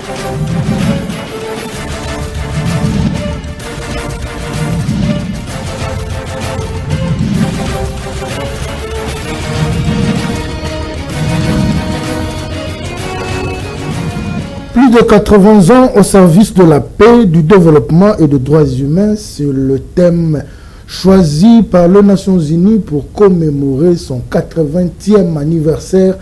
Plus de 80 ans au service de la paix, du développement et des droits humains, c'est le thème choisi par les Nations Unies pour commémorer son 80e anniversaire.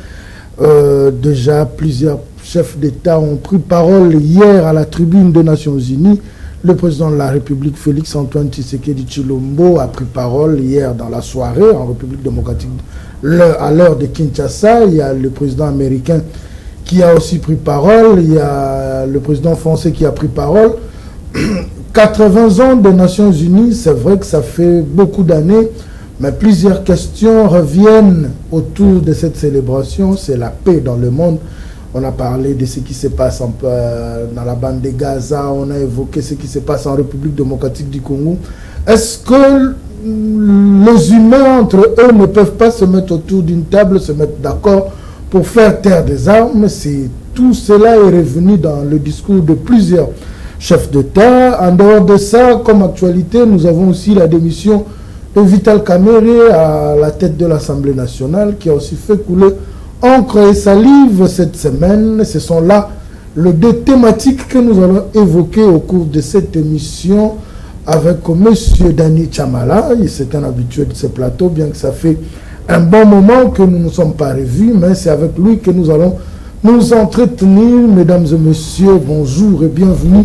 Déjà, plusieurs chefs d'État ont pris parole hier à la tribune des Nations Unies. Le président de la République, Félix-Antoine Tshisekedi Tshilombo, a pris parole hier dans la soirée en République démocratique à l'heure de Kinshasa. Il y a le président américain qui a aussi pris parole, il y a le président français qui a pris parole. 80 ans des Nations Unies, c'est vrai que ça fait beaucoup d'années, mais plusieurs questions reviennent autour de cette célébration. C'est la paix dans le monde. On a parlé de ce qui se passe dans la bande de Gaza, on a évoqué ce qui se passe en République démocratique du Congo. Est-ce que les humains entre eux ne peuvent pas se mettre autour d'une table, se mettre d'accord pour faire taire des armes? Tout cela est revenu dans le discours de plusieurs chefs d'État. En dehors de ça, comme actualité, nous avons aussi la démission de Vital Kamerhe à la tête de l'Assemblée nationale, qui a aussi fait couler encre et salive cette semaine. Ce sont là les deux thématiques que nous allons évoquer au cours de cette émission avec M. Dani Chamala. C'est un habitué de ce plateau, bien que ça fait un bon moment que nous ne sommes pas revus, mais c'est avec lui que nous allons nous entretenir. Mesdames et messieurs, bonjour et bienvenue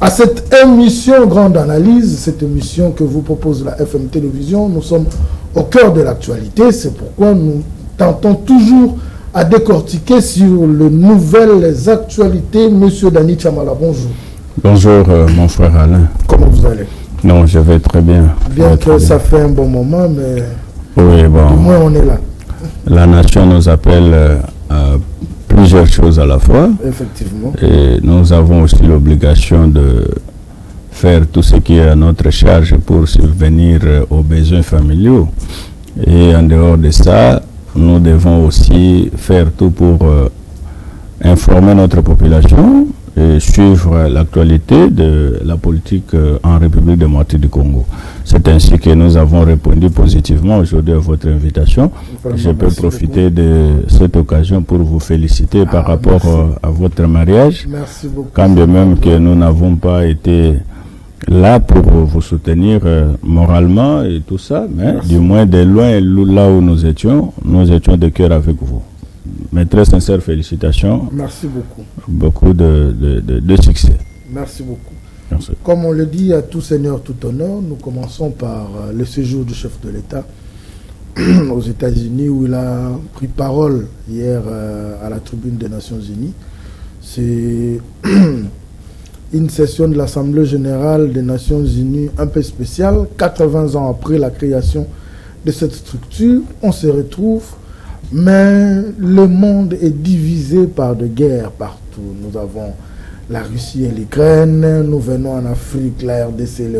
à cette émission Grande Analyse, cette émission que vous propose la FM Télévision. Nous sommes au cœur de l'actualité, c'est pourquoi nous tentons toujours à décortiquer sur les nouvelles actualités. Monsieur Dani Chamala, bonjour. Bonjour mon frère Alain. Comment vous allez? Non, je vais très bien. Bien que ça fait un bon moment, mais oui, bon, du moins on est là. La nation nous appelle à plusieurs choses à la fois. Effectivement. Et nous avons aussi l'obligation de faire tout ce qui est à notre charge pour subvenir aux besoins familiaux. Et en dehors de ça, nous devons aussi faire tout pour informer notre population et suivre l'actualité de la politique en République démocratique du Congo. C'est ainsi que nous avons répondu positivement aujourd'hui à votre invitation. Vraiment, je peux profiter de cette occasion pour vous féliciter par rapport à votre mariage. Merci beaucoup. Quand bien même que nous n'avons pas été là pour vous soutenir moralement et tout ça, mais merci. Du moins de loin, là où nous étions de cœur avec vous. Mes très sincères félicitations. Merci beaucoup. Beaucoup de succès. Merci beaucoup. Merci. Comme on le dit, à tout seigneur, tout honneur, nous commençons par le séjour du chef de l'État aux États-Unis, où il a pris parole hier à la tribune des Nations Unies. C'est une session de l'Assemblée générale des Nations Unies un peu spéciale. 80 ans après la création de cette structure, on se retrouve, mais le monde est divisé par des guerres partout. Nous avons la Russie et l'Ukraine, nous venons en Afrique, la RDC,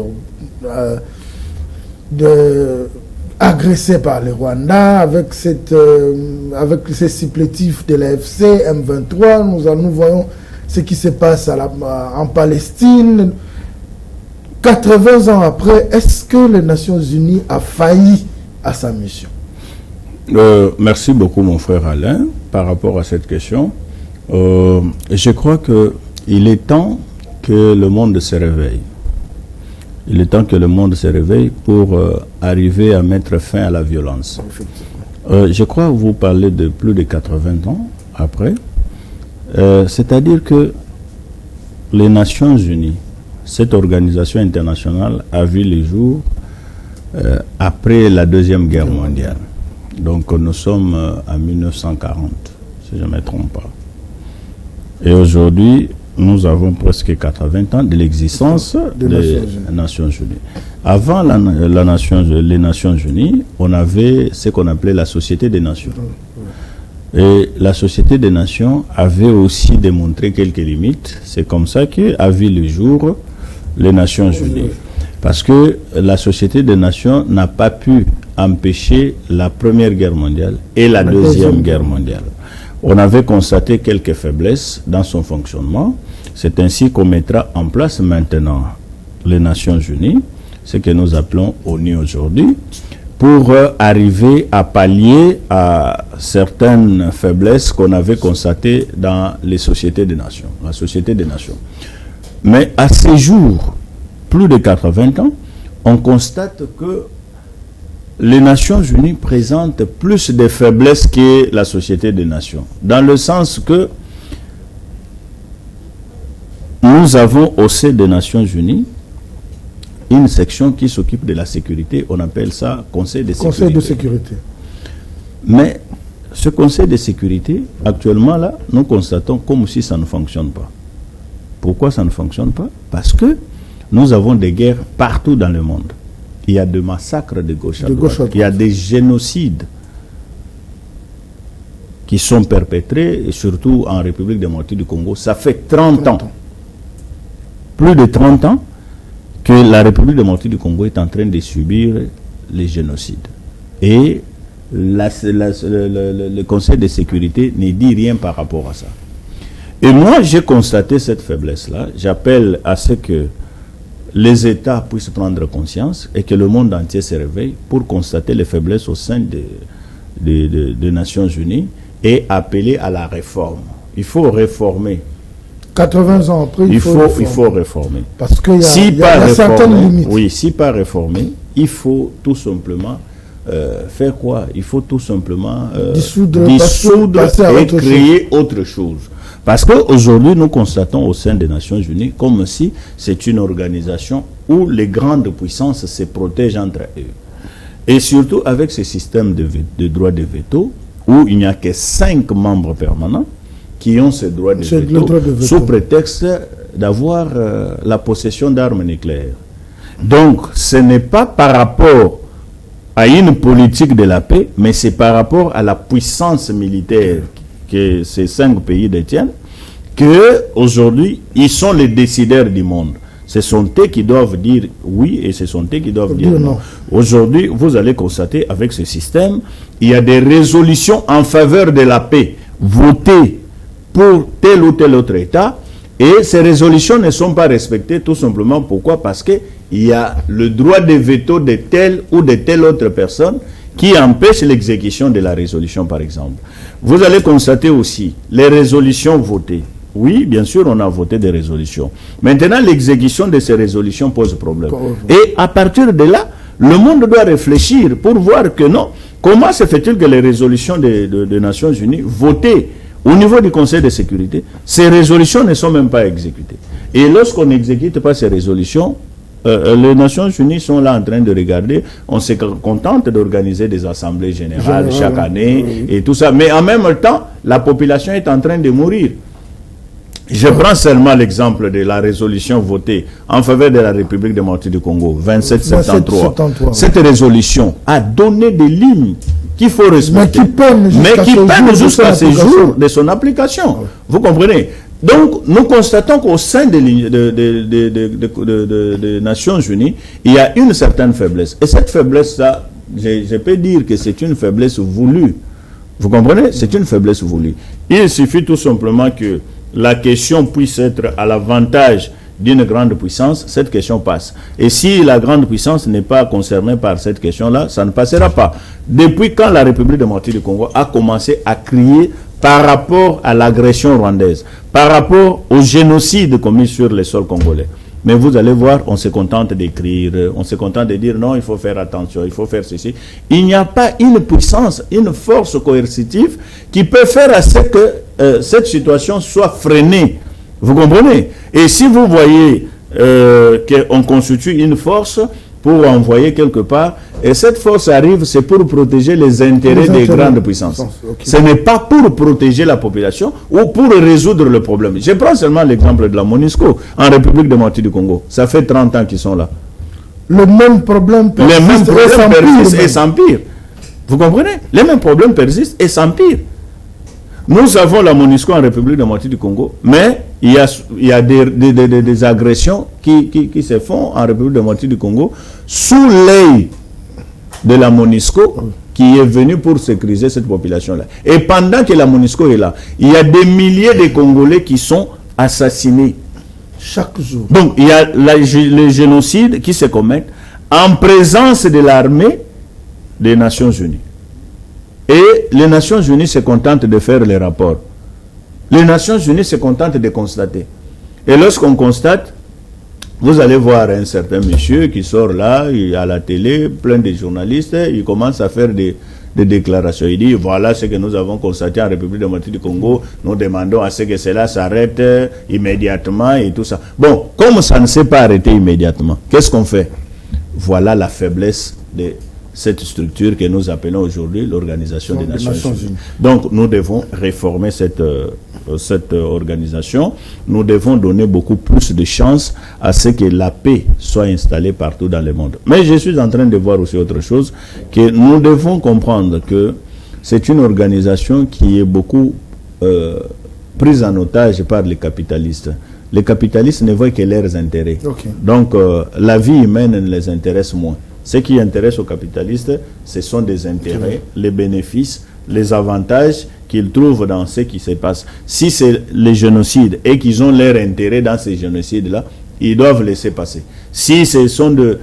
agressée par le Rwanda, avec ces supplétifs de l'AFC, M23, nous voyons ce qui se passe en Palestine. 80 ans après, est-ce que les Nations Unies a failli à sa mission? Merci beaucoup mon frère Alain par rapport à cette question. Je crois qu'il est temps que le monde se réveille. Il est temps que le monde se réveille pour arriver à mettre fin à la violence. Je crois que vous parlez de plus de 80 ans après. C'est-à-dire que les Nations Unies, cette organisation internationale, a vu le jour après la Deuxième Guerre mondiale. Donc nous sommes en 1940, si je ne me trompe pas. Et aujourd'hui, nous avons presque 80 ans de l'existence des Nations Unies. Avant les Nations Unies, on avait ce qu'on appelait la Société des Nations. Et la Société des Nations avait aussi démontré quelques limites. C'est comme ça qu'a vu le jour les Nations Unies. Parce que la Société des Nations n'a pas pu empêcher la Première Guerre mondiale et la Deuxième Guerre mondiale. on avait constaté quelques faiblesses dans son fonctionnement. C'est ainsi qu'on mettra en place maintenant les Nations Unies, ce que nous appelons ONU aujourd'hui, pour arriver à pallier à certaines faiblesses qu'on avait constatées dans les sociétés des nations, la société des nations. Mais à ces jours, plus de 80 ans, on constate que les Nations Unies présentent plus de faiblesses que la Société des Nations. Dans le sens que nous avons au sein des Nations Unies une section qui s'occupe de la sécurité. On appelle ça Conseil de sécurité. Conseil de sécurité. Mais ce Conseil de sécurité, actuellement là, nous constatons comme si ça ne fonctionne pas. Pourquoi ça ne fonctionne pas? Parce que nous avons des guerres partout dans le monde. Il y a des massacres de gauche à droite. Il y a des génocides qui sont perpétrés, et surtout en République démocratique du Congo. Ça fait 30 ans, plus de 30 ans, que la République démocratique du Congo est en train de subir les génocides. Et le Conseil de sécurité ne dit rien par rapport à ça. Et moi, j'ai constaté cette faiblesse-là. J'appelle à ce que les États puissent prendre conscience et que le monde entier se réveille pour constater les faiblesses au sein des Nations Unies et appeler à la réforme. Il faut réformer. 80 ans après, il faut réformer. Parce qu'il y a certaines limites. Oui, si pas réformer, il faut tout simplement faire quoi? Il faut tout simplement dissoudre et créer autre chose. Parce qu'aujourd'hui, nous constatons au sein des Nations Unies comme si c'est une organisation où les grandes puissances se protègent entre eux. Et surtout avec ce système de droit de veto, où il n'y a que 5 membres permanents qui ont ce droit de veto, sous prétexte d'avoir la possession d'armes nucléaires. Donc, ce n'est pas par rapport à une politique de la paix, mais c'est par rapport à la puissance militaire que ces 5 pays détiennent, qu'aujourd'hui, ils sont les décideurs du monde. Ce sont eux qui doivent dire oui et ce sont eux qui doivent dire non. Aujourd'hui, vous allez constater avec ce système, il y a des résolutions en faveur de la paix votées pour tel ou tel autre État et ces résolutions ne sont pas respectées tout simplement. Pourquoi? Parce qu'il y a le droit de veto de telle ou de telle autre personne qui empêche l'exécution de la résolution, par exemple. Vous allez constater aussi les résolutions votées. Oui, bien sûr, on a voté des résolutions. Maintenant, l'exécution de ces résolutions pose problème. Et à partir de là, le monde doit réfléchir pour voir que non. Comment se fait-il que les résolutions des Nations Unies votées au niveau du Conseil de sécurité, ces résolutions ne sont même pas exécutées. Et lorsqu'on n'exécute pas ces résolutions, les Nations Unies sont là en train de regarder, on se contente d'organiser des assemblées générales chaque année et tout ça. Mais en même temps, la population est en train de mourir. Je prends seulement l'exemple de la résolution votée en faveur de la République démocratique du Congo, 2773. Cette résolution a donné des lignes qu'il faut respecter, mais qui peinent jusqu'à ce jour de son application. Vous comprenez? Donc, nous constatons qu'au sein des Nations Unies, il y a une certaine faiblesse. Et cette faiblesse-là, je peux dire que c'est une faiblesse voulue. Vous comprenez? C'est une faiblesse voulue. Il suffit tout simplement que la question puisse être à l'avantage d'une grande puissance, cette question passe. Et si la grande puissance n'est pas concernée par cette question-là, ça ne passera pas. Depuis quand la République démocratique du Congo a commencé à crier par rapport à l'agression rwandaise, par rapport au génocide commis sur les sols congolais? Mais vous allez voir, on se contente d'écrire, on se contente de dire non, il faut faire attention, il faut faire ceci. Il n'y a pas une puissance, une force coercitive qui peut faire à ce que cette situation soit freinée. Vous comprenez? Et si vous voyez qu'on constitue une force pour envoyer quelque part, et cette force arrive, c'est pour protéger les intérêts des grandes puissances. Ce n'est pas pour protéger la population ou pour résoudre le problème. Je prends seulement l'exemple de la MONUSCO en République démocratique du Congo. Ça fait 30 ans qu'ils sont là. Le même problème persiste et s'empire. Vous comprenez? Les mêmes problèmes persistent et s'empirent. Nous avons la MONUSCO en République démocratique du Congo, mais il y a des agressions qui se font en République démocratique du Congo sous l'œil de la MONUSCO qui est venu pour sécuriser cette population-là. Et pendant que la MONUSCO est là, il y a des milliers de Congolais qui sont assassinés. Chaque jour. Donc, il y a les génocides qui se commettent en présence de l'armée des Nations Unies. Et les Nations Unies se contentent de faire les rapports. Les Nations Unies se contentent de constater. Et lorsqu'on constate, vous allez voir un certain monsieur qui sort là, à la télé, plein de journalistes, il commence à faire des déclarations. Il dit, voilà ce que nous avons constaté en République démocratique du Congo, nous demandons à ce que cela s'arrête immédiatement et tout ça. Bon, comme ça ne s'est pas arrêté immédiatement, qu'est-ce qu'on fait? Voilà la faiblesse de cette structure que nous appelons aujourd'hui l'Organisation des Nations Unies. Donc, nous devons réformer cette organisation. Nous devons donner beaucoup plus de chances à ce que la paix soit installée partout dans le monde. Mais je suis en train de voir aussi autre chose, que nous devons comprendre que c'est une organisation qui est beaucoup prise en otage par les capitalistes. Les capitalistes ne voient que leurs intérêts. Okay. Donc, la vie humaine ne les intéresse moins. Ce qui intéresse aux capitalistes, ce sont des intérêts, les bénéfices, les avantages qu'ils trouvent dans ce qui se passe. Si c'est les génocides et qu'ils ont leur intérêt dans ces génocides-là, ils doivent laisser passer. Si ce sont de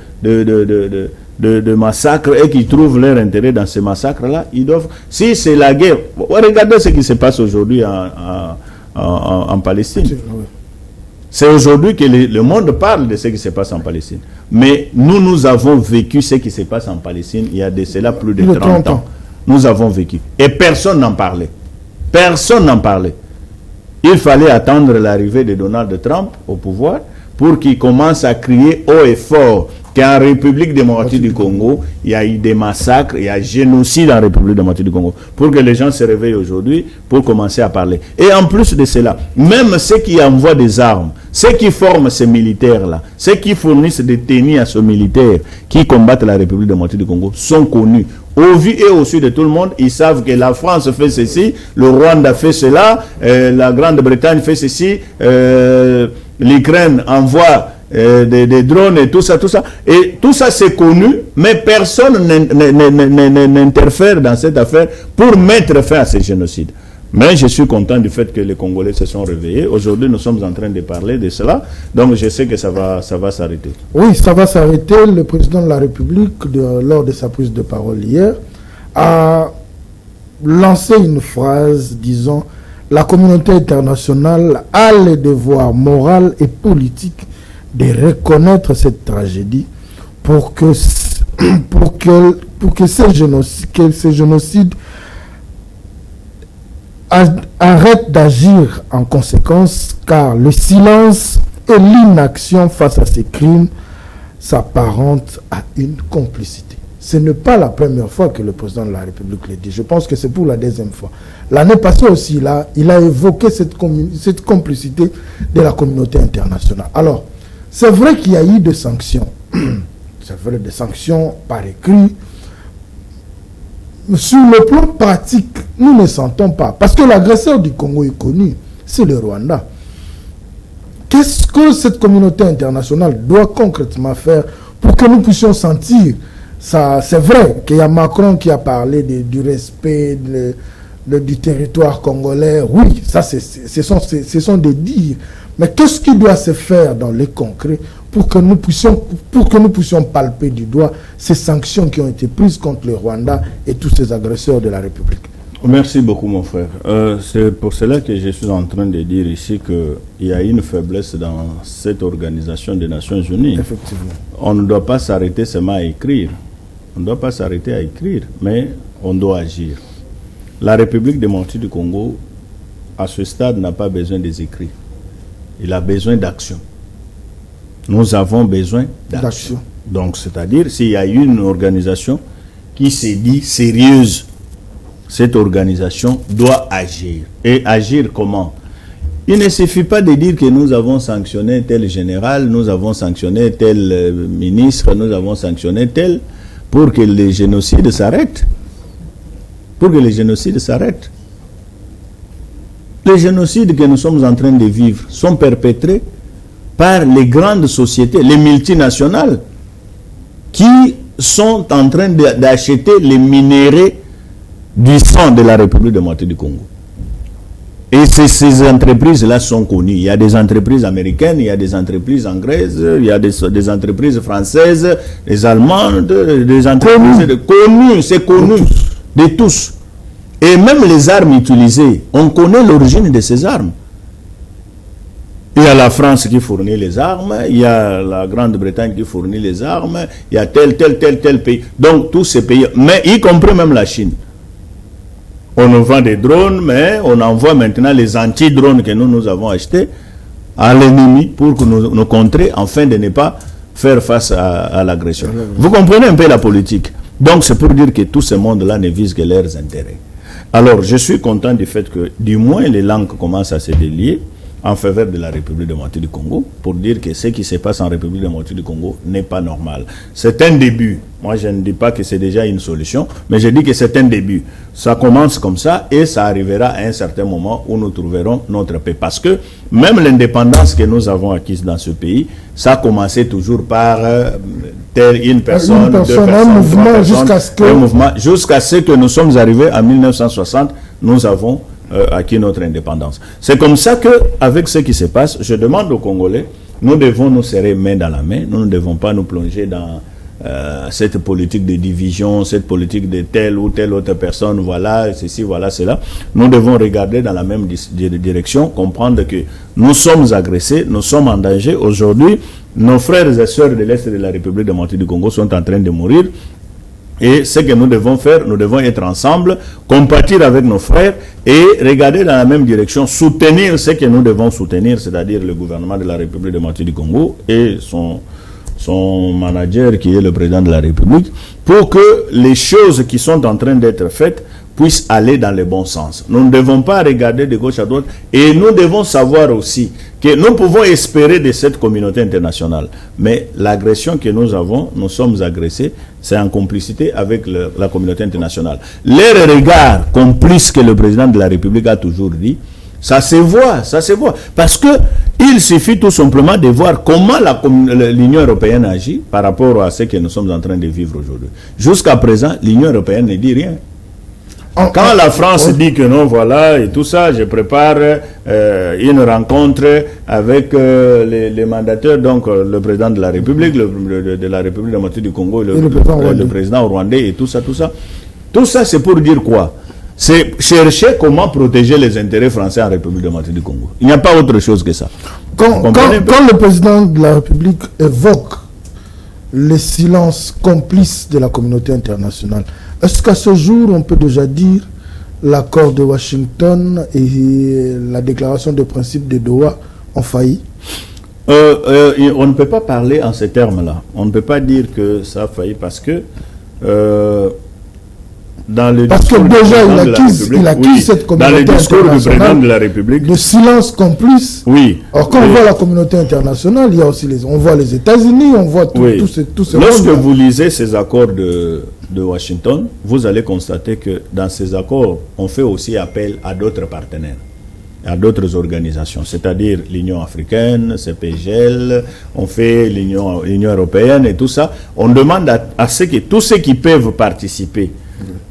massacres et qu'ils trouvent leur intérêt dans ces massacres-là, ils doivent... Si c'est la guerre, regardez ce qui se passe aujourd'hui en Palestine. C'est aujourd'hui que le monde parle de ce qui se passe en Palestine. Mais nous avons vécu ce qui se passe en Palestine il y a de cela plus de 30 ans. Nous avons vécu. Et personne n'en parlait. Personne n'en parlait. Il fallait attendre l'arrivée de Donald Trump au pouvoir pour qu'il commence à crier haut et fort qu'en République démocratique du Congo, il y a eu des massacres, il y a génocide en République démocratique du Congo. Pour que les gens se réveillent aujourd'hui, pour commencer à parler. Et en plus de cela, même ceux qui envoient des armes, ceux qui forment ces militaires-là, ceux qui fournissent des tenues à ces militaires qui combattent la République démocratique du Congo, sont connus. Au vu et au su de tout le monde, ils savent que la France fait ceci, le Rwanda fait cela, la Grande-Bretagne fait ceci, l'Ukraine envoie des drones et tout ça. Et tout ça c'est connu, mais personne n'interfère dans cette affaire pour mettre fin à ces génocides. Mais je suis content du fait que les Congolais se sont réveillés. Aujourd'hui, nous sommes en train de parler de cela. Donc, je sais que ça va s'arrêter. Oui, ça va s'arrêter. Le président de la République, lors de sa prise de parole hier, a lancé une phrase disant « La communauté internationale a le devoir moral et politique de reconnaître cette tragédie pour que ces génocides arrête d'agir en conséquence, car le silence et l'inaction face à ces crimes s'apparentent à une complicité. Ce n'est pas la première fois que le président de la République le dit. Je pense que c'est pour la deuxième fois. L'année passée aussi, il a évoqué cette complicité de la communauté internationale. Alors, c'est vrai qu'il y a eu des sanctions. C'est vrai, des sanctions par écrit. Sur le plan pratique, nous ne sentons pas. Parce que l'agresseur du Congo est connu, c'est le Rwanda. Qu'est-ce que cette communauté internationale doit concrètement faire pour que nous puissions sentir ça? C'est vrai qu'il y a Macron qui a parlé du respect du territoire congolais. Oui, ça, ce sont des dires. Mais qu'est-ce qui doit se faire dans les concrets pour que nous puissions palper du doigt ces sanctions qui ont été prises contre le Rwanda et tous ces agresseurs de la République? Merci beaucoup, mon frère. C'est pour cela que je suis en train de dire ici qu'il y a une faiblesse dans cette organisation des Nations Unies. Effectivement. On ne doit pas s'arrêter seulement à écrire. On ne doit pas s'arrêter à écrire, mais on doit agir. La République démocratique du Congo, à ce stade, n'a pas besoin des écrits. Il a besoin d'action. Nous avons besoin d'action. Donc, c'est-à-dire, s'il y a une organisation qui s'est dit sérieuse, cette organisation doit agir. Et agir comment? Il ne suffit pas de dire que nous avons sanctionné tel général, nous avons sanctionné tel ministre, nous avons sanctionné tel, pour que les génocides s'arrêtent. Pour que les génocides s'arrêtent. Les génocides que nous sommes en train de vivre sont perpétrés par les grandes sociétés, les multinationales, qui sont en train d'acheter les minéraux du sang de la République démocratique du Congo. Et ces entreprises-là sont connues. Il y a des entreprises américaines, il y a des entreprises anglaises, il y a des entreprises françaises, des allemandes, des entreprises connues, c'est connu de tous. Et même les armes utilisées, on connaît l'origine de ces armes. Il y a la France qui fournit les armes, il y a la Grande-Bretagne qui fournit les armes, il y a tel pays. Donc tous ces pays, mais y compris même la Chine. On nous vend des drones, mais on envoie maintenant les anti-drones que nous avons achetés à l'ennemi pour que nous contrer, afin de ne pas faire face à l'agression. Vous comprenez un peu la politique. Donc c'est pour dire que tout ce monde-là ne vise que leurs intérêts. Alors je suis content du fait que du moins les langues commencent à se délier en faveur de la République démocratique du Congo, pour dire que ce qui se passe en République démocratique du Congo n'est pas normal. C'est un début. Moi, je ne dis pas que c'est déjà une solution, mais je dis que c'est un début. Ça commence comme ça et ça arrivera à un certain moment où nous trouverons notre paix. Parce que même l'indépendance que nous avons acquise dans ce pays, ça a commencé toujours par telle une personne, deux personnes, un mouvement, jusqu'à ce que nous sommes arrivés en 1960, nous avons acquis notre indépendance. C'est comme ça que, avec ce qui se passe, je demande aux Congolais, nous devons nous serrer main dans la main, nous ne devons pas nous plonger dans cette politique de division, cette politique de telle ou telle autre personne, voilà, ceci, voilà, cela. Nous devons regarder dans la même direction, comprendre que nous sommes agressés, nous sommes en danger. Aujourd'hui, nos frères et sœurs de l'Est de la République démocratique du Congo sont en train de mourir. Et ce que nous devons faire, nous devons être ensemble, compatir avec nos frères et regarder dans la même direction, soutenir ce que nous devons soutenir, c'est-à-dire le gouvernement de la République démocratique du Congo et son manager qui est le président de la République, pour que les choses qui sont en train d'être faites puissent aller dans le bon sens. Nous ne devons pas regarder de gauche à droite et nous devons savoir aussi que nous pouvons espérer de cette communauté internationale. Mais l'agression que nous avons, nous sommes agressés, c'est en complicité avec la communauté internationale. Les regards complices que le président de la République a toujours dit, ça se voit, ça se voit. Parce que il suffit tout simplement de voir comment l'Union européenne agit par rapport à ce que nous sommes en train de vivre aujourd'hui. Jusqu'à présent, l'Union européenne ne dit rien. Quand la France dit que non, voilà, et tout ça, je prépare une rencontre avec les mandataires, donc le président de la République, de la République démocratique du Congo, et le président rwandais, et tout ça. Tout ça, c'est pour dire quoi? C'est chercher comment protéger les intérêts français en République démocratique du Congo. Il n'y a pas autre chose que ça. Quand le président de la République évoque le silence complice de la communauté internationale, est-ce qu'à ce jour, on peut déjà dire l'accord de Washington et la déclaration de principe de Doha ont failli? On ne peut pas parler en ces termes-là. On ne peut pas dire que ça a failli parce que parce que déjà il accuse cette communauté internationale de la République de silence complice. Oui. Alors quand on voit la communauté internationale, il y a aussi on voit les États-Unis, on voit tous ces Lorsque vous lisez ces accords de Washington, vous allez constater que dans ces accords, on fait aussi appel à d'autres partenaires, à d'autres organisations, c'est-à-dire l'Union africaine, CPGL, on fait l'Union européenne et tout ça. On demande à ce que tous ceux qui peuvent participer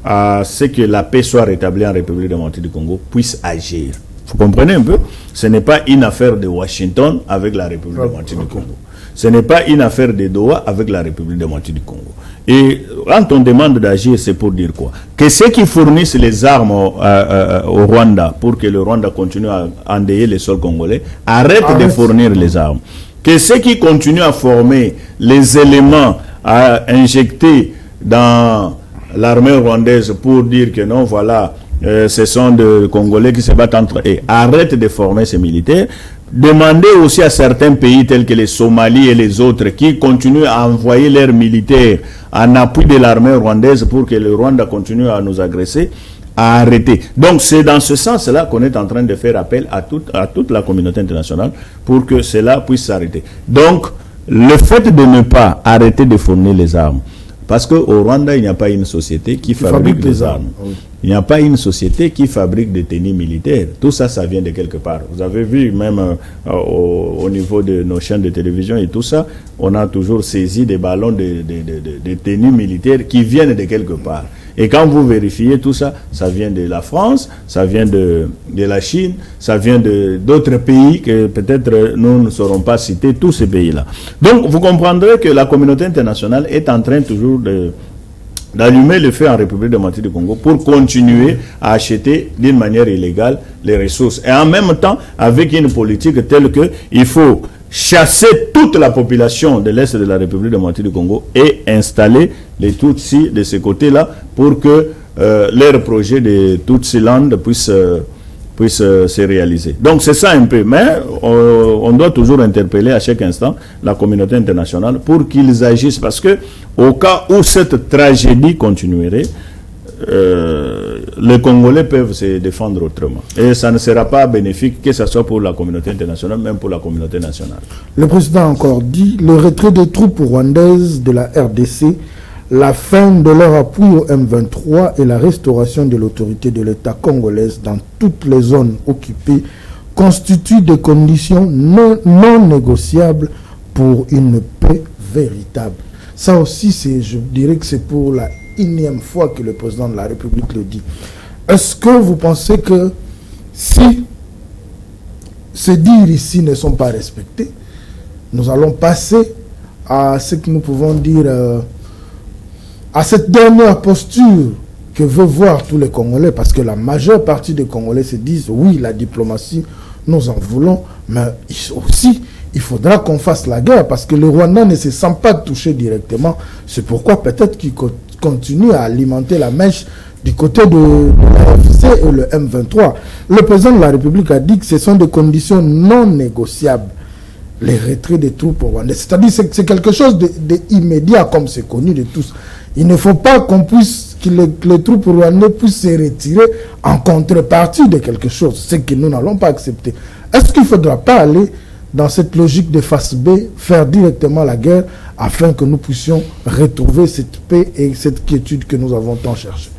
à ce que la paix soit rétablie en République démocratique du Congo puissent agir. Vous comprenez un peu? Ce n'est pas une affaire de Washington avec la République démocratique du Congo. Ce n'est pas une affaire de Doha avec la République démocratique du Congo. Et quand on demande d'agir, c'est pour dire quoi? Que ceux qui fournissent les armes au Rwanda pour que le Rwanda continue à endayer les sols congolais arrêtent de fournir les armes. Que ceux qui continuent à former les éléments à injecter dans l'armée rwandaise pour dire que non, voilà, ce sont des Congolais qui se battent entre eux, arrêtent de former ces militaires. Demandez aussi à certains pays tels que les Somalie et les autres qui continuent à envoyer leurs militaires en appui de l'armée rwandaise pour que le Rwanda continue à nous agresser, à arrêter. Donc c'est dans ce sens-là qu'on est en train de faire appel à toute la communauté internationale pour que cela puisse s'arrêter. Donc le fait de ne pas arrêter de fournir les armes, Parce qu'au Rwanda, il n'y a pas une société qui fabrique des armes. Oui. Il n'y a pas une société qui fabrique des tenues militaires. Tout ça, ça vient de quelque part. Vous avez vu, même au niveau de nos chaînes de télévision et tout ça, on a toujours saisi des ballons de tenues militaires qui viennent de quelque part. Et quand vous vérifiez tout ça, ça vient de la France, ça vient de la Chine, ça vient d'autres pays que peut-être nous ne saurons pas citer, tous ces pays-là. Donc, vous comprendrez que la communauté internationale est en train toujours d'allumer le feu en République démocratique du Congo pour continuer à acheter d'une manière illégale les ressources. Et en même temps, avec une politique telle que il faut chasser toute la population de l'Est de la République démocratique du Congo et installer les Tutsis de ce côté-là pour que leur projet de Tutsiland puisse se réaliser. Donc c'est ça un peu. Mais on doit toujours interpeller à chaque instant la communauté internationale pour qu'ils agissent. Parce que au cas où cette tragédie continuerait, les Congolais peuvent se défendre autrement. Et ça ne sera pas bénéfique, que ce soit pour la communauté internationale, même pour la communauté nationale. Le président a encore dit le retrait des troupes rwandaises de la RDC, la fin de leur appui au M23 et la restauration de l'autorité de l'État congolaise dans toutes les zones occupées constituent des conditions non négociables pour une paix véritable. Ça aussi, je dirais que c'est pour la énième fois que le président de la République le dit. Est-ce que vous pensez que si ces dires ici ne sont pas respectés, nous allons passer à ce que nous pouvons dire, à cette dernière posture que veulent voir tous les Congolais, parce que la majeure partie des Congolais se disent, oui, la diplomatie, nous en voulons, mais aussi, il faudra qu'on fasse la guerre, parce que le Rwanda ne se sent pas touché directement. C'est pourquoi peut-être qu'il continue à alimenter la mèche du côté de la RFC et le M23. Le président de la République a dit que ce sont des conditions non négociables, les retraits des troupes rwandaises. C'est-à-dire que c'est quelque chose d'immédiat, comme c'est connu de tous. Il ne faut pas que les troupes rwandaises puissent se retirer en contrepartie de quelque chose, ce que nous n'allons pas accepter. Est-ce qu'il ne faudra pas aller dans cette logique de face B, faire directement la guerre afin que nous puissions retrouver cette paix et cette quiétude que nous avons tant cherché?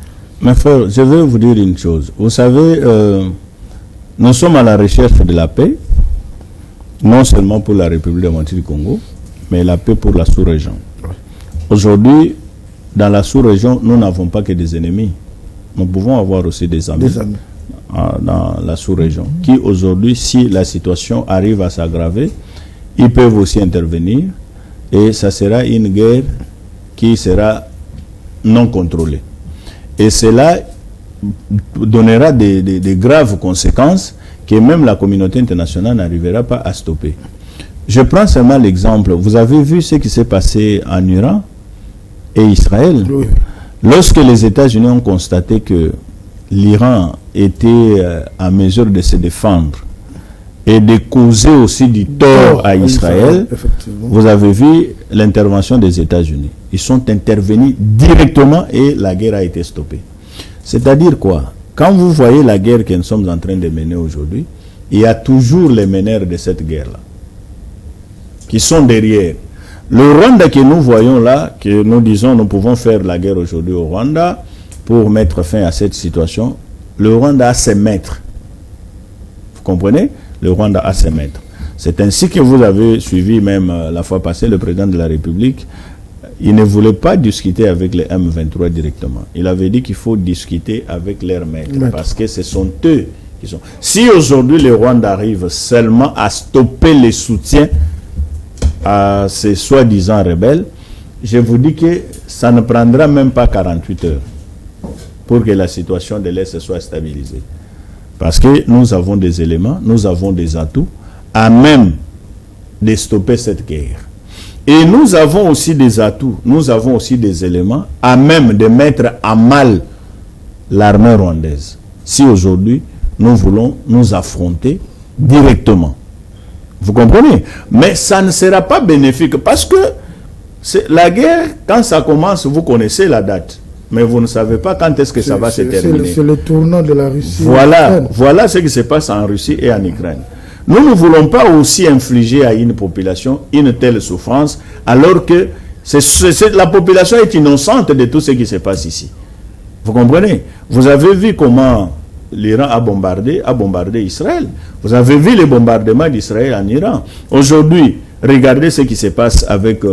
Mes frères, je vais vous dire une chose. Vous savez, nous sommes à la recherche de la paix, non seulement pour la République démocratique du Congo, mais la paix pour la sous-région. Aujourd'hui, dans la sous-région, nous n'avons pas que des ennemis. Nous pouvons avoir aussi des amis. Dans la sous-région, qui aujourd'hui, si la situation arrive à s'aggraver, ils peuvent aussi intervenir et ça sera une guerre qui sera non contrôlée. Et cela donnera des graves conséquences que même la communauté internationale n'arrivera pas à stopper. Je prends seulement l'exemple. Vous avez vu ce qui s'est passé en Iran et Israël. Oui. Lorsque les États-Unis ont constaté que l'Iran était à mesure de se défendre et de causer aussi du tort à Israël, vous avez vu l'intervention des États-Unis. Ils sont intervenus directement et la guerre a été stoppée. C'est-à-dire quoi? Quand vous voyez la guerre que nous sommes en train de mener aujourd'hui, il y a toujours les meneurs de cette guerre-là qui sont derrière. Le Rwanda que nous voyons là, que nous disons nous pouvons faire la guerre aujourd'hui au Rwanda pour mettre fin à cette situation, le Rwanda a ses maîtres. Vous comprenez? Le Rwanda a ses maîtres. C'est ainsi que vous avez suivi même la fois passée le président de la République. Il ne voulait pas discuter avec les M23 directement. Il avait dit qu'il faut discuter avec leurs maîtres. Parce que ce sont eux qui sont... Si aujourd'hui le Rwanda arrive seulement à stopper les soutiens à ces soi-disant rebelles, je vous dis que ça ne prendra même pas 48 heures pour que la situation de l'Est soit stabilisée. Parce que nous avons des éléments, nous avons des atouts à même de stopper cette guerre. Et nous avons aussi des atouts, nous avons aussi des éléments à même de mettre à mal l'armée rwandaise. Si aujourd'hui, nous voulons nous affronter directement. Vous comprenez? Mais ça ne sera pas bénéfique parce que la guerre, quand ça commence, vous connaissez la date. Mais vous ne savez pas quand est-ce que ça va se terminer. C'est le tournant de la Russie. Voilà ce qui se passe en Russie et en Ukraine. Nous ne voulons pas aussi infliger à une population une telle souffrance, alors que La population est innocente de tout ce qui se passe ici. Vous comprenez? Vous avez vu comment l'Iran a bombardé Israël. Vous avez vu les bombardements d'Israël en Iran. Aujourd'hui, regardez ce qui se passe avec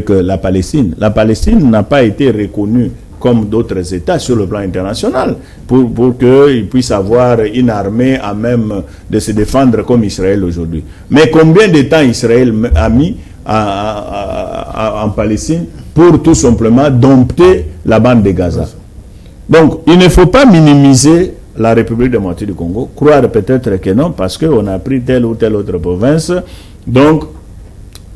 la Palestine. La Palestine n'a pas été reconnue comme d'autres États sur le plan international pour qu'ils puissent avoir une armée à même de se défendre comme Israël aujourd'hui. Mais combien de temps Israël a mis en Palestine pour tout simplement dompter la bande de Gaza? Donc, il ne faut pas minimiser la République démocratique du Congo, croire peut-être que non, parce qu'on a pris telle ou telle autre province. Donc,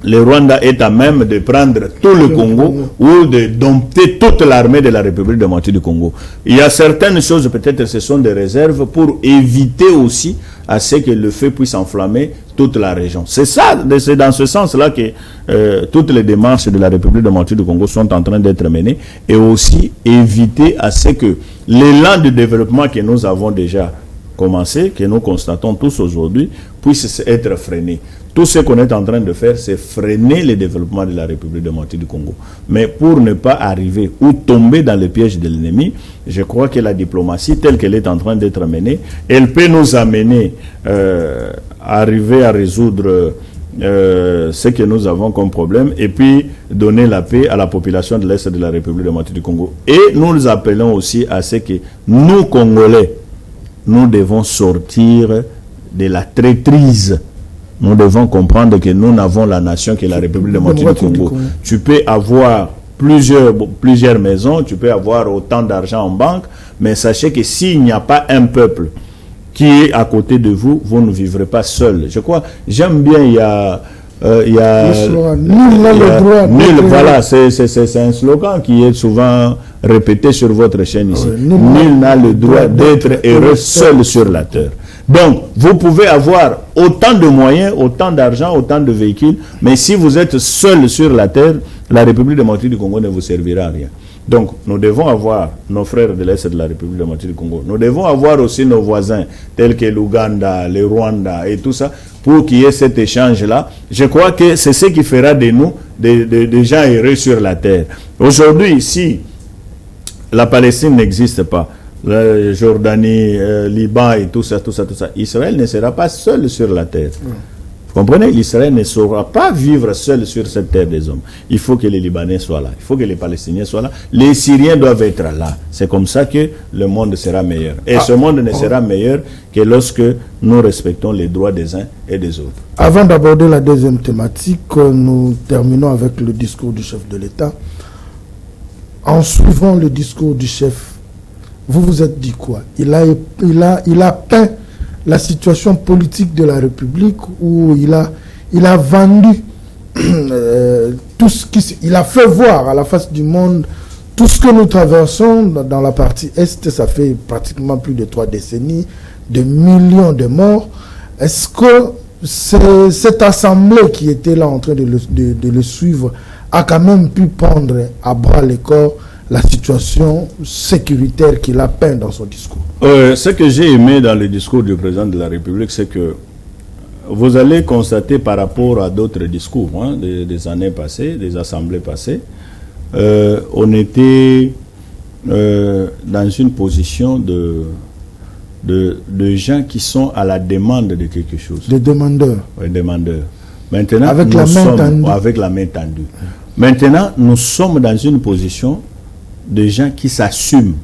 le Rwanda est à même de prendre tout le Congo ou de dompter toute l'armée de la République démocratique du Congo. Il y a certaines choses, peut-être ce sont des réserves pour éviter aussi à ce que le feu puisse enflammer toute la région. C'est dans ce sens-là que toutes les démarches de la République démocratique du Congo sont en train d'être menées, et aussi éviter à ce que l'élan de développement que nous avons déjà commencé, que nous constatons tous aujourd'hui, puisse être freiné. Tout ce qu'on est en train de faire, c'est freiner le développement de la République démocratique du Congo. Mais pour ne pas arriver ou tomber dans le piège de l'ennemi, je crois que la diplomatie telle qu'elle est en train d'être menée, elle peut nous amener à arriver à résoudre ce que nous avons comme problème, et puis donner la paix à la population de l'Est de la République démocratique du Congo. Et nous appelons aussi à ce que nous, Congolais, nous devons sortir de la traîtrise. Nous devons comprendre que nous n'avons la nation que la République démocratique du Congo. Tu peux avoir plusieurs maisons, tu peux avoir autant d'argent en banque, mais sachez que s'il n'y a pas un peuple qui est à côté de vous, vous ne vivrez pas seul. Je crois, j'aime bien, il y a voilà, c'est un slogan qui est souvent répété sur votre chaîne ici. Nul n'a le droit d'être heureux seul sur la terre. Donc, vous pouvez avoir autant de moyens, autant d'argent, autant de véhicules, mais si vous êtes seul sur la terre, la République démocratique du Congo ne vous servira à rien. Donc, nous devons avoir nos frères de l'Est de la République démocratique du Congo. Nous devons avoir aussi nos voisins, tels que l'Ouganda, le Rwanda et tout ça, pour qu'il y ait cet échange-là. Je crois que c'est ce qui fera de nous des gens heureux sur la terre. Aujourd'hui, si la Palestine n'existe pas, la Jordanie, Liban et tout ça, Israël ne sera pas seul sur la terre. Vous comprenez? Israël ne saura pas vivre seul sur cette terre des hommes. Il faut que les Libanais soient là. Il faut que les Palestiniens soient là. Les Syriens doivent être là. C'est comme ça que le monde sera meilleur. Et ce monde ne sera meilleur que lorsque nous respectons les droits des uns et des autres. Avant d'aborder la deuxième thématique, nous terminons avec le discours du chef de l'État. En suivant le discours du chef, vous vous êtes dit quoi? Il a peint la situation politique de la République, où il a vendu tout ce il a fait voir à la face du monde tout ce que nous traversons dans la partie Est. Ça fait pratiquement plus de 3 décennies, de millions de morts. Est-ce que cette assemblée qui était là en train de le suivre a quand même pu prendre à bras le corps la situation sécuritaire qu'il a peint dans son discours? Ce que j'ai aimé dans le discours du président de la République, c'est que vous allez constater par rapport à d'autres discours des années passées, des assemblées passées, on était dans une position de gens qui sont à la demande de quelque chose. Des demandeurs. Oui, demandeurs. Maintenant, avec la main tendue. Maintenant, nous sommes dans une position de gens qui s'assument.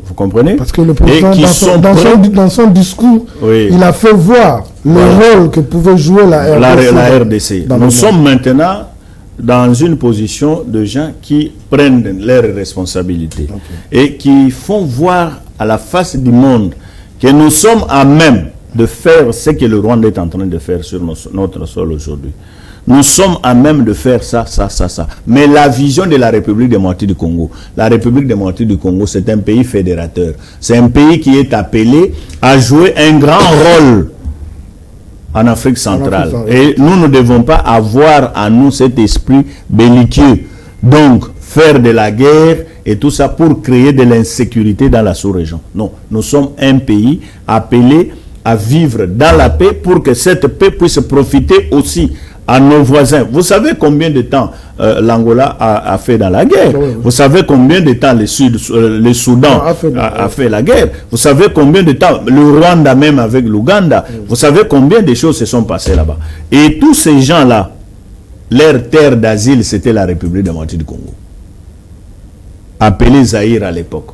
Vous comprenez? Parce que le président, dans son discours, oui, il a fait voir le rôle que pouvait jouer la RDC. Nous sommes maintenant dans une position de gens qui prennent leurs responsabilités et qui font voir à la face du monde que nous sommes à même de faire ce que le Rwanda est en train de faire sur notre sol aujourd'hui. Nous sommes à même de faire ça. Mais la vision de la République démocratique du Congo, la République démocratique du Congo, c'est un pays fédérateur. C'est un pays qui est appelé à jouer un grand rôle en Afrique centrale. Et nous ne devons pas avoir à nous cet esprit belliqueux. Donc, faire de la guerre et tout ça pour créer de l'insécurité dans la sous-région. Non, nous sommes un pays appelé à vivre dans la paix pour que cette paix puisse profiter aussi à nos voisins. Vous savez combien de temps l'Angola a fait dans la guerre. Vous savez combien de temps le Soudan a fait la guerre. Vous savez combien de temps le Rwanda même avec l'Ouganda. Vous savez combien de choses se sont passées là-bas. Et tous ces gens-là, leur terre d'asile, c'était la République démocratique du Congo. Appelée Zaïre à l'époque.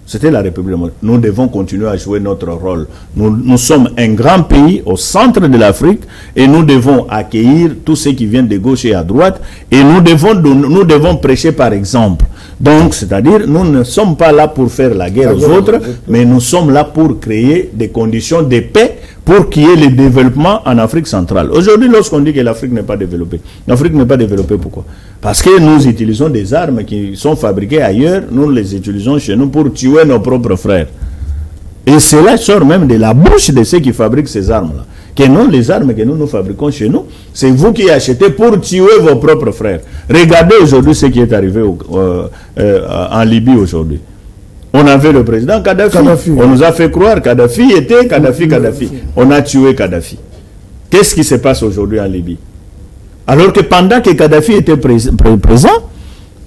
C'était la République démocratique. Nous devons continuer à jouer notre rôle. Nous sommes un grand pays au centre de l'Afrique et nous devons accueillir tous ceux qui viennent de gauche et à droite et nous devons prêcher par exemple. Donc, c'est-à-dire, nous ne sommes pas là pour faire la guerre aux autres, mais nous sommes là pour créer des conditions de paix pour qu'il y ait le développement en Afrique centrale. Aujourd'hui, lorsqu'on dit que l'Afrique n'est pas développée, l'Afrique n'est pas développée, pourquoi? Parce que nous utilisons des armes qui sont fabriquées ailleurs, nous les utilisons chez nous pour tuer nos propres frères. Et cela sort même de la bouche de ceux qui fabriquent ces armes-là. Que non, les armes que nous fabriquons chez nous, c'est vous qui achetez pour tuer vos propres frères. Regardez aujourd'hui ce qui est arrivé en Libye aujourd'hui. On avait le président Kadhafi. On nous a fait croire Kadhafi était Kadhafi. On a tué Kadhafi. Qu'est-ce qui se passe aujourd'hui en Libye? Alors que pendant que Kadhafi était présent,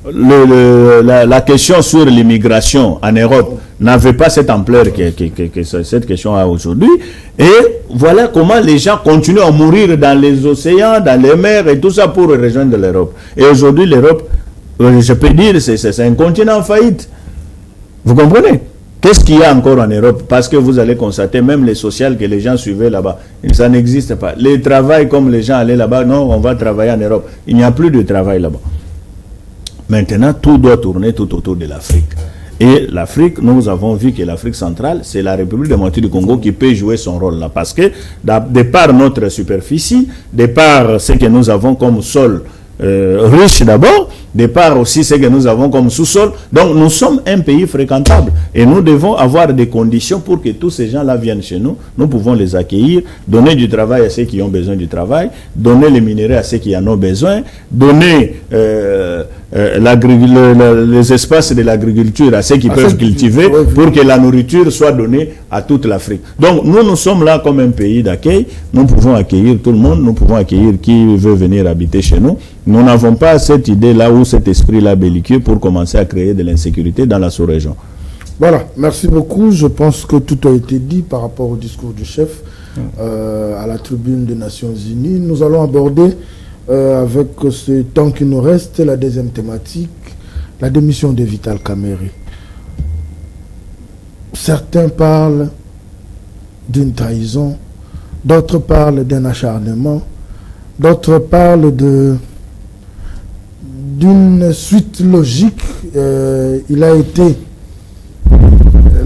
la question sur l'immigration en Europe n'avait pas cette ampleur que cette question a aujourd'hui. Et voilà comment les gens continuent à mourir dans les océans, dans les mers et tout ça pour rejoindre l'Europe. Et aujourd'hui, l'Europe, je peux dire, c'est un continent en faillite. Vous comprenez? Qu'est-ce qu'il y a encore en Europe? Parce que vous allez constater, même les sociales que les gens suivaient là-bas, ça n'existe pas. Les travails comme les gens allaient là-bas, non, on va travailler en Europe. Il n'y a plus de travail là-bas. Maintenant, tout doit tourner tout autour de l'Afrique. Et l'Afrique, nous avons vu que l'Afrique centrale, c'est la République démocratique du Congo qui peut jouer son rôle là. Parce que, de par notre superficie, de par ce que nous avons comme sol riche d'abord, de part aussi ce que nous avons comme sous-sol. Donc nous sommes un pays fréquentable et nous devons avoir des conditions pour que tous ces gens-là viennent chez nous. Nous pouvons les accueillir, donner du travail à ceux qui ont besoin du travail, donner les minerais à ceux qui en ont besoin, donner les espaces de l'agriculture à ceux qui peuvent cultiver pour que la nourriture soit donnée à toute l'Afrique. Donc nous sommes là comme un pays d'accueil. Nous pouvons accueillir tout le monde, nous pouvons accueillir qui veut venir habiter chez nous. Nous n'avons pas cette idée-là ou cet esprit-là belliqueux pour commencer à créer de l'insécurité dans la sous-région. Voilà, merci beaucoup. Je pense que tout a été dit par rapport au discours du chef à la tribune des Nations Unies. Nous allons aborder, avec ce temps qui nous reste, la deuxième thématique, la démission de Vital Kamerhe. Certains parlent d'une trahison, d'autres parlent d'un acharnement, d'autres parlent d'une suite logique. Il a été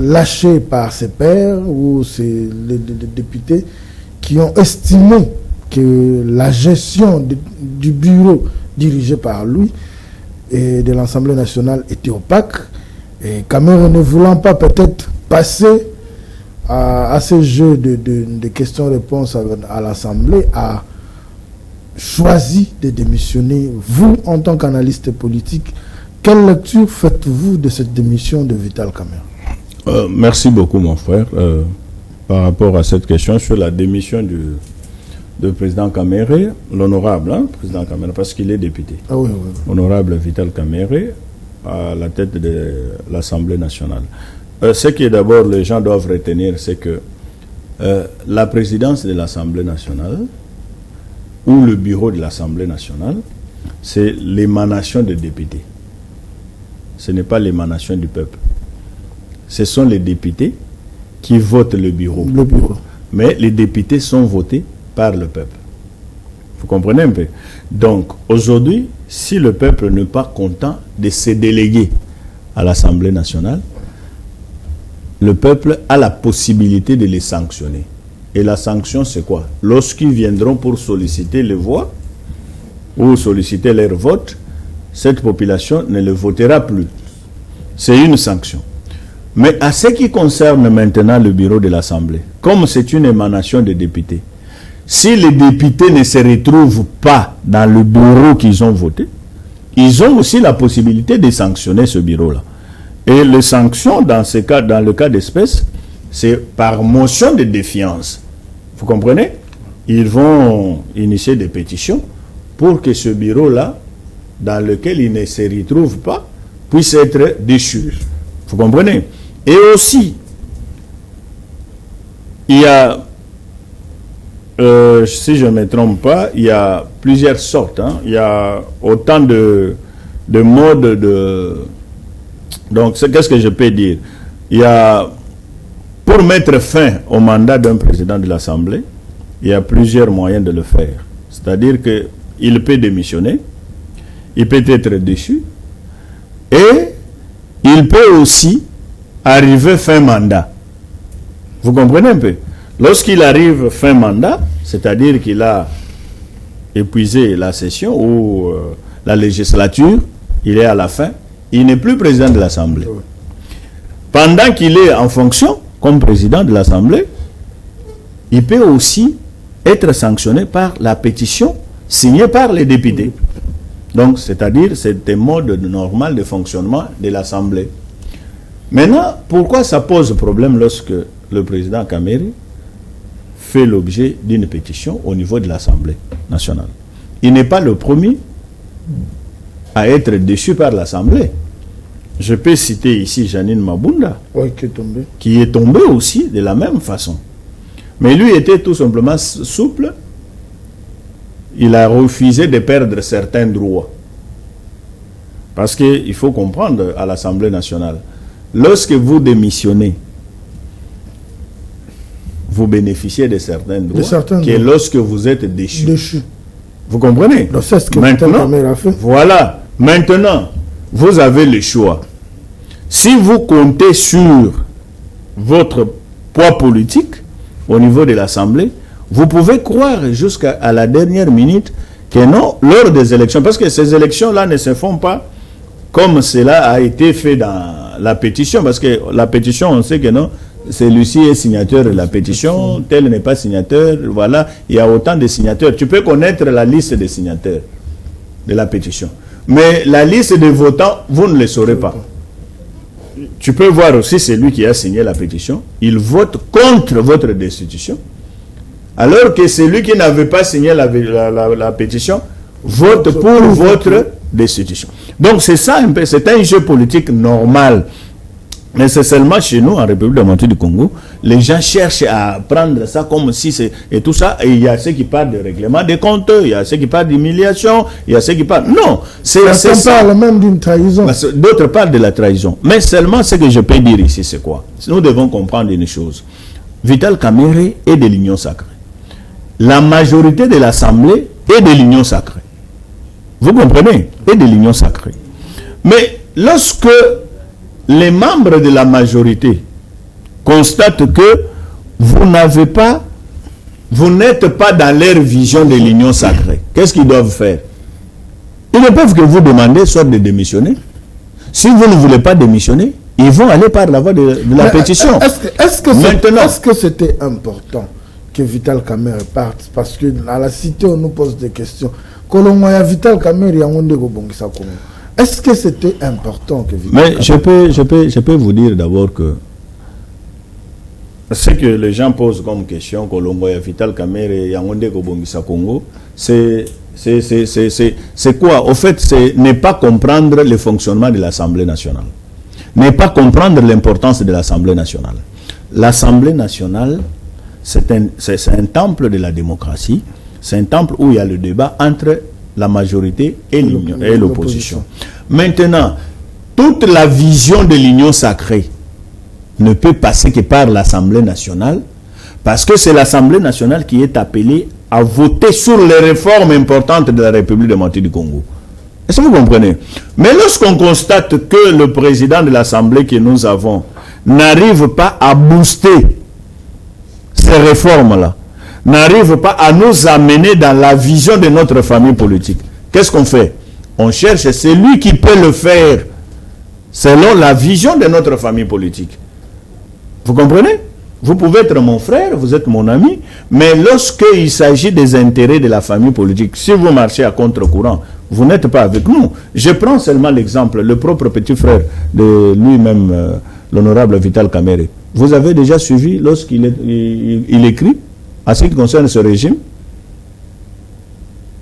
lâché par ses pairs ou les députés qui ont estimé que la gestion du bureau dirigé par lui et de l'Assemblée nationale était opaque. Et Kamerhe, ne voulant pas peut-être passer à ce jeu de questions-réponses à l'Assemblée, a choisi de démissionner. Vous, en tant qu'analyste politique, quelle lecture faites-vous de cette démission de Vital Kamerhe? Merci beaucoup, mon frère. Par rapport à cette question sur la démission du président Kamerhe, l'honorable président Kamerhe, parce qu'il est député, honorable Vital Kamerhe, à la tête de l'Assemblée nationale. Ce que d'abord les gens doivent retenir, c'est que la présidence de l'Assemblée nationale ou le bureau de l'Assemblée nationale, c'est l'émanation des députés. Ce n'est pas l'émanation du peuple. Ce sont les députés qui votent le bureau. Mais les députés sont votés par le peuple. Vous comprenez un peu? Donc, aujourd'hui, si le peuple n'est pas content de se déléguer à l'Assemblée nationale, le peuple a la possibilité de les sanctionner. Et la sanction, c'est quoi? Lorsqu'ils viendront pour solliciter les voix ou solliciter leur vote, cette population ne le votera plus. C'est une sanction. Mais à ce qui concerne maintenant le bureau de l'Assemblée, comme c'est une émanation des députés, si les députés ne se retrouvent pas dans le bureau qu'ils ont voté, ils ont aussi la possibilité de sanctionner ce bureau-là. Et les sanctions, dans le cas d'espèce, c'est par motion de défiance. Vous comprenez? ils vont initier des pétitions pour que ce bureau-là, dans lequel ils ne se retrouvent pas, puisse être déchu. Vous comprenez? Et aussi, il y a, si je ne me trompe pas, il y a plusieurs sortes. Hein. Il y a autant de modes de... Donc, qu'est-ce que je peux dire? Il y a, pour mettre fin au mandat d'un président de l'Assemblée, il y a plusieurs moyens de le faire. C'est-à-dire qu'il peut démissionner, il peut être déchu, et il peut aussi arriver fin mandat. Vous comprenez un peu? Lorsqu'il arrive fin mandat, c'est-à-dire qu'il a épuisé la session ou la législature, il est à la fin, il n'est plus président de l'Assemblée. Pendant qu'il est en fonction, comme président de l'Assemblée, il peut aussi être sanctionné par la pétition signée par les députés. Donc, c'est-à-dire, c'est un mode normal de fonctionnement de l'Assemblée. Maintenant, pourquoi ça pose problème lorsque le président Kamere fait l'objet d'une pétition au niveau de l'Assemblée nationale? Il n'est pas le premier à être déchu par l'Assemblée. Je peux citer ici Janine Mabunda, oui, qui est tombé aussi de la même façon. Mais lui était tout simplement souple. Il a refusé de perdre certains droits. Parce qu'il faut comprendre à l'Assemblée nationale, lorsque vous démissionnez, vous bénéficiez de certains droits, lorsque vous êtes déchu. Vous comprenez? C'est ce que maintenant, a fait. Voilà. Maintenant, vous avez le choix. Si vous comptez sur votre poids politique au niveau de l'Assemblée, vous pouvez croire jusqu'à la dernière minute que non, lors des élections, parce que ces élections-là ne se font pas comme cela a été fait dans la pétition, parce que la pétition, on sait que non, celui-ci est signateur de la pétition, tel n'est pas signateur, voilà, il y a autant de signateurs. Tu peux connaître la liste des signateurs de la pétition. Mais la liste des votants, vous ne le saurez pas. Tu peux voir aussi celui qui a signé la pétition, il vote contre votre destitution, alors que celui qui n'avait pas signé la pétition vote pour votre destitution. Donc c'est ça un peu, c'est un jeu politique normal. Mais c'est seulement chez nous, en République démocratique du Congo, les gens cherchent à prendre ça comme si c'est... Et tout ça, et il y a ceux qui parlent de règlement des comptes, il y a ceux qui parlent d'humiliation, il y a ceux qui parlent... Non, c'est ça. Parle même d'une trahison. D'autres parlent de la trahison. Mais seulement ce que je peux dire ici, c'est quoi? Nous devons comprendre une chose. Vital Kamere est de l'Union sacrée. La majorité de l'Assemblée est de l'Union sacrée. Vous comprenez? Est de l'Union sacrée. Mais lorsque les membres de la majorité constatent que vous n'êtes pas dans leur vision de l'union sacrée, qu'est-ce qu'ils doivent faire? Ils ne peuvent que vous demander soit de démissionner. Si vous ne voulez pas démissionner, ils vont aller par la voie de la pétition. Est-ce que c'était important que Vital Kamere parte? Parce que à la cité, on nous pose des questions. Vital Kamere, est-ce que c'était important que Vital Mais je peux vous dire d'abord que ce que les gens posent comme question, Kolongoya Vital Kamere, Yangonde Kobongisa Congo, c'est quoi? Au fait, c'est ne pas comprendre le fonctionnement de l'Assemblée nationale. Ne pas comprendre l'importance de l'Assemblée nationale. L'Assemblée nationale, c'est un temple de la démocratie. C'est un temple où il y a le débat entre la majorité et l'opposition. Maintenant, toute la vision de l'union sacrée ne peut passer que par l'Assemblée nationale, parce que c'est l'Assemblée nationale qui est appelée à voter sur les réformes importantes de la République démocratique du Congo. Est-ce que vous comprenez? Mais lorsqu'on constate que le président de l'Assemblée que nous avons n'arrive pas à booster ces réformes-là, n'arrive pas à nous amener dans la vision de notre famille politique, qu'est-ce qu'on fait? On cherche celui qui peut le faire selon la vision de notre famille politique. Vous comprenez? Vous pouvez être mon frère, vous êtes mon ami, mais lorsqu'il s'agit des intérêts de la famille politique, si vous marchez à contre-courant, vous n'êtes pas avec nous. Je prends seulement l'exemple, le propre petit frère de lui-même, l'honorable Vital Kamere. Vous avez déjà suivi lorsqu'il écrit à ce qui concerne ce régime,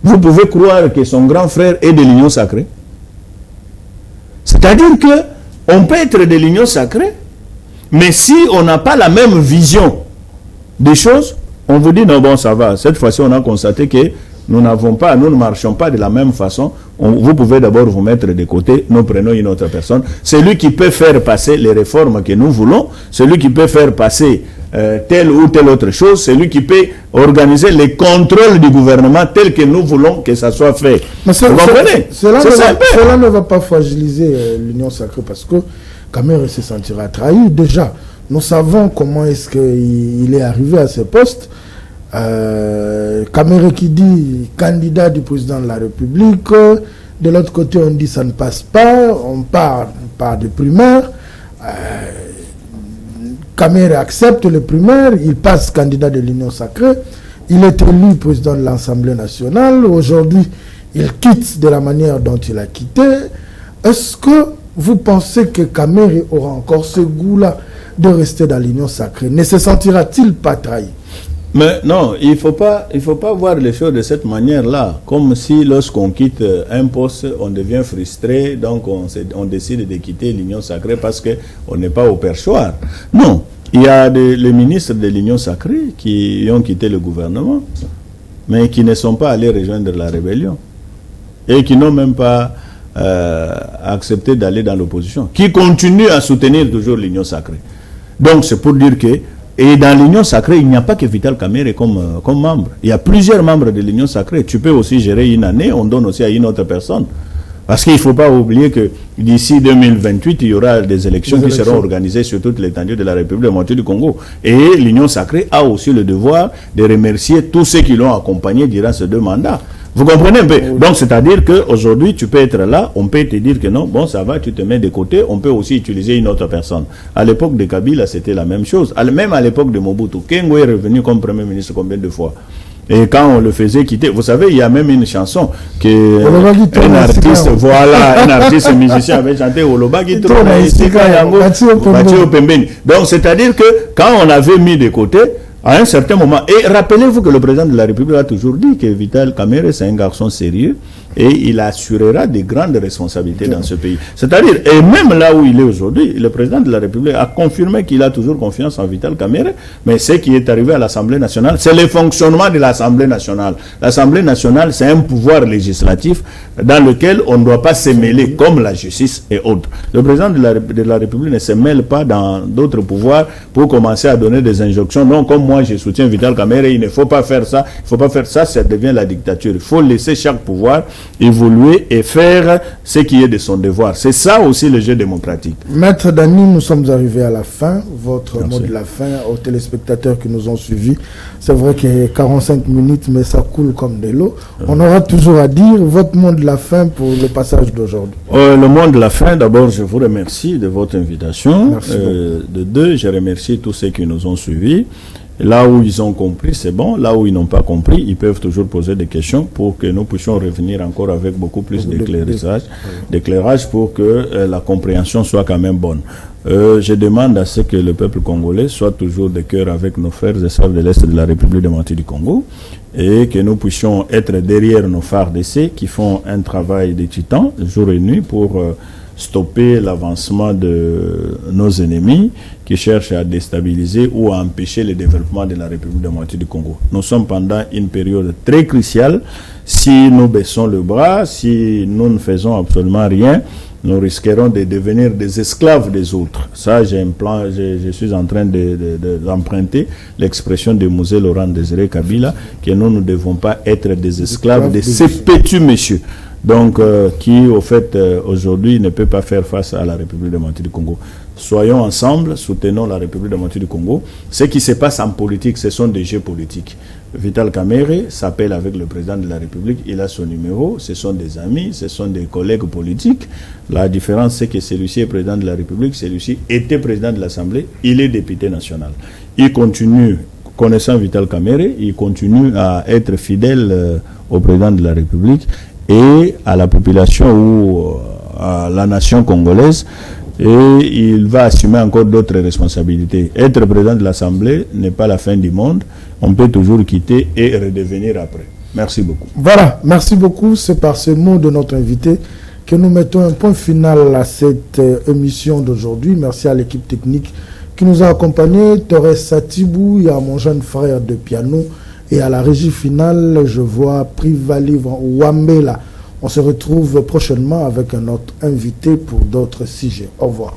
vous pouvez croire que son grand frère est de l'Union sacrée? C'est-à-dire que on peut être de l'Union sacrée, mais si on n'a pas la même vision des choses, on vous dit non, bon, ça va. Cette fois-ci, on a constaté que nous ne marchons pas de la même façon. Vous pouvez d'abord vous mettre de côté, nous prenons une autre personne. Celui qui peut faire passer les réformes que nous voulons, celui qui peut faire passer telle ou telle autre chose, celui qui peut organiser les contrôles du gouvernement tel que nous voulons que ça soit fait. Mais cela ne va pas fragiliser l'Union sacrée parce que Kamere se sentira trahi. Déjà, nous savons comment est-ce qu'il est arrivé à ce poste. Kamere qui dit candidat du président de la République, de l'autre côté on dit ça ne passe pas, on part par des primaires, Kamere accepte les primaires, il passe candidat de l'Union sacrée, il est élu président de l'Assemblée nationale, aujourd'hui il quitte de la manière dont il a quitté. Est-ce que vous pensez que Kamere aura encore ce goût-là de rester dans l'Union sacrée? Ne se sentira-t-il pas trahi? Mais non, il faut pas voir les choses de cette manière-là. Comme si lorsqu'on quitte un poste, on devient frustré, donc on décide de quitter l'Union sacrée parce qu'on n'est pas au perchoir. Non, il y a les ministres de l'Union sacrée qui ont quitté le gouvernement, mais qui ne sont pas allés rejoindre la rébellion. Et qui n'ont même pas accepté d'aller dans l'opposition. Qui continuent à soutenir toujours l'Union sacrée. Donc c'est pour dire que et dans l'Union sacrée, il n'y a pas que Vital Kamere comme membre. Il y a plusieurs membres de l'Union sacrée. Tu peux aussi gérer une année, on donne aussi à une autre personne. Parce qu'il ne faut pas oublier que d'ici 2028, il y aura des élections qui seront organisées sur toute l'étendue de la République démocratique du Congo. Et l'Union sacrée a aussi le devoir de remercier tous ceux qui l'ont accompagné durant ces 2 mandats. Vous comprenez un peu? Oui. Donc, c'est-à-dire qu'aujourd'hui, tu peux être là, on peut te dire que non, bon, ça va, tu te mets de côté, on peut aussi utiliser une autre personne. À l'époque de Kabila, c'était la même chose. Même à l'époque de Mobutu, Kengo est revenu comme Premier ministre combien de fois? Et quand on le faisait quitter, vous savez, il y a même une chanson que un artiste musicien avait chanté Oloba Gitro Pembeni. Donc, c'est-à-dire que quand on avait mis de côté, à un certain moment, et rappelez-vous que le président de la République a toujours dit que Vital Kamere, c'est un garçon sérieux et il assurera de grandes responsabilités dans ce pays. C'est-à-dire, et même là où il est aujourd'hui, le président de la République a confirmé qu'il a toujours confiance en Vital Kamere, mais ce qui est arrivé à l'Assemblée nationale, c'est le fonctionnement de l'Assemblée nationale. L'Assemblée nationale, c'est un pouvoir législatif dans lequel on ne doit pas se mêler, comme la justice et autres. Le président de la République ne se mêle pas dans d'autres pouvoirs pour commencer à donner des injonctions. Non, comme moi je soutiens Vital Kamere, il ne faut pas faire ça, il ne faut pas faire ça, ça devient la dictature. Il faut laisser chaque pouvoir évoluer et faire ce qui est de son devoir. C'est ça aussi le jeu démocratique. Maître Dani, nous sommes arrivés à la fin. Votre mot de la fin aux téléspectateurs qui nous ont suivis. C'est vrai qu'il y a 45 minutes, mais ça coule comme de l'eau. On aura toujours à dire votre mot de la fin pour le passage d'aujourd'hui. Le mot de la fin, d'abord, je vous remercie de votre invitation. De deux, je remercie tous ceux qui nous ont suivis. Là où ils ont compris, c'est bon. Là où ils n'ont pas compris, ils peuvent toujours poser des questions pour que nous puissions revenir encore avec beaucoup plus d'éclairage pour que la compréhension soit quand même bonne. Je demande à ce que le peuple congolais soit toujours de cœur avec nos frères et sœurs de l'Est de la République démocratique du Congo et que nous puissions être derrière nos FARDC qui font un travail de titan jour et nuit pour stopper l'avancement de nos ennemis qui cherchent à déstabiliser ou à empêcher le développement de la République démocratique du Congo. Nous sommes pendant une période très cruciale. Si nous baissons le bras, si nous ne faisons absolument rien, nous risquerons de devenir des esclaves des autres. Ça, j'ai un plan, je suis en train d'emprunter l'expression de Mosé Laurent Désiré Kabila, que nous ne devons pas être des esclaves de ces petits messieurs. Donc, qui, au fait, aujourd'hui, ne peut pas faire face à la République démocratique du Congo. Soyons ensemble, soutenons la République démocratique du Congo. Ce qui se passe en politique, ce sont des jeux politiques. Vital Kamere s'appelle avec le président de la République, il a son numéro, ce sont des amis, ce sont des collègues politiques. La différence, c'est que celui-ci est président de la République, celui-ci était président de l'Assemblée, il est député national. Il continue, connaissant Vital Kamere, il continue à être fidèle au président de la République et à la population ou à la nation congolaise, et il va assumer encore d'autres responsabilités. Être président de l'Assemblée n'est pas la fin du monde, on peut toujours quitter et redevenir après. Merci beaucoup. Voilà, merci beaucoup. C'est par ce mot de notre invité que nous mettons un point final à cette émission d'aujourd'hui. Merci à l'équipe technique qui nous a accompagnés, Torres Satibou et à mon jeune frère de piano. Et à la régie finale, je vois Privali Wambela. On se retrouve prochainement avec un autre invité pour d'autres sujets. Au revoir.